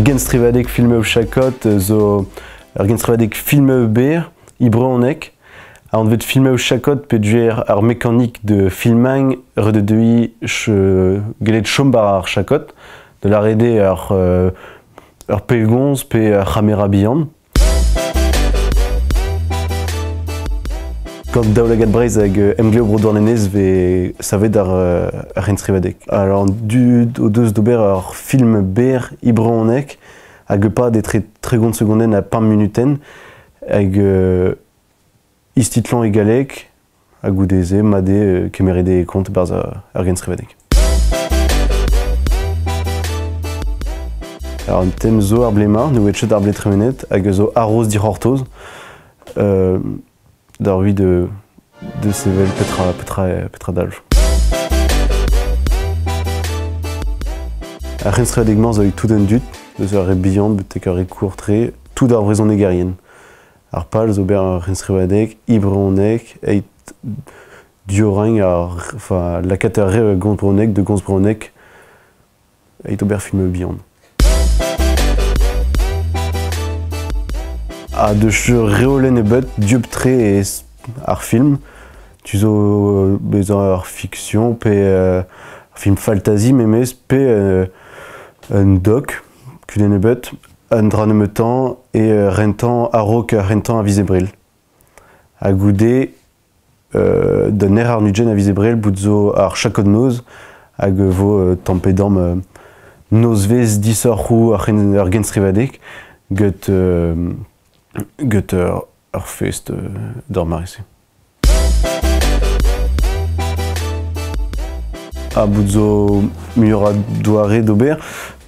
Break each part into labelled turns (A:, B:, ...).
A: Genstrivadek filmeo chakot zo genstrivadek filmeo ber ibreonek a on vet filmeo chakot pedjuer ar mécanique de filmang rededui gelet chombar ar chakot de la rede ar pelgonz pe ar camera bihan. Quand daoulagad breiz hag emgleo brodornenez ve savet ar genstrivadek. Alors o deus d'ober ar film ber ibreonek hag pa de tre gont segonden a 5 minuten hag istitlan e galek hag goudeze made kemerede kont barz ar genstrivadek. Alors tem zo ar blema, nou etchet ar ble tremenet hag zo arroz di c'hortoz d'ar vid de sevel petra dalj. Ar genstrivadek-mañ zo tout un dut, deus ar bihan betek ar kourtre, tout ar vrezon egarien. Ar pal zo ber ar genstrivadek, ibreonek, eit dioreñ ar lakat ar re gont breonek, de gont breonek, eit ober film bihan. A de reolen ebet dioptre ar film, tu zo bezan ar fiction, pe film fantasy memez, pe un doc, kudenn ebet, un dra neumetan e rentan a-raok rentan a vizebrel. A goude d'un ar nugen a vizebrel bout zo ar chakod noz hag vo tampedam nozvez disarc'hou ar genstrivadek get ar fest d'ar marese. A bout zo muioc'h a douare d'ober,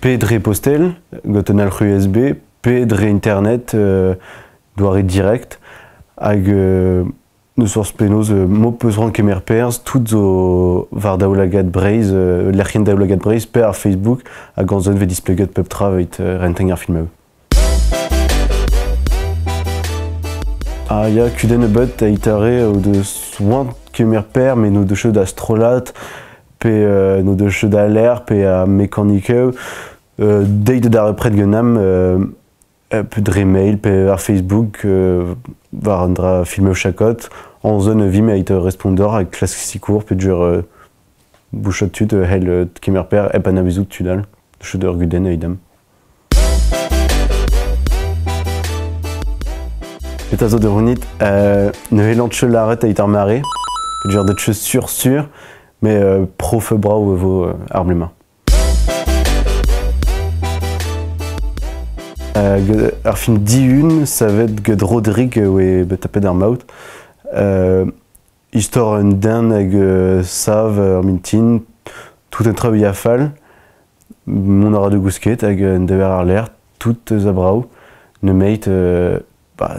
A: pe dre postel, got un alc'h USB, pe dre internet douare direct, hag neus orzh penaos mo peus ran kemer perzh, tout zo var daoulagad breiz, lec'hien daoulagad breiz, pe ar Facebook, hag an zon ve displeget pep tra veit renteng ar filmeo. Ya kudenn ebet a itare o deus oant kemer per, me no deus da strolat, pe no deus da l'air, pe a mécanikeo, deit d'ar pred genam, pe dre mail, pe ar Facebook, var an dra filmeo chakot, an zon vim a ite respondor hag klask sikour, pe djur bouchot tud hel kemer per, ep an abezout tudal, deus ur gudenn eidam. Eta zo de runit, ne helant cheu laret a it ar mare, pe djur de cheu sur, mais prof brao vo ar blema. Ar film di-un, savet gant Rodrik oe tapet ar maout. Istor un den hag sav ar mintin, tout un traoù yafal, mon ara de gousket hag un dever ar l'air, tout a brao, ne meit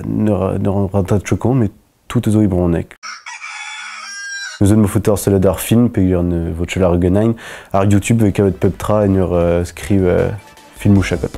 A: ne rentat chokon, mais tout zo ibreonek. Nous avons fait un ar film, pe un votchel ar genain, ar YouTube kavet pep tra en ur skriv film ou chakot.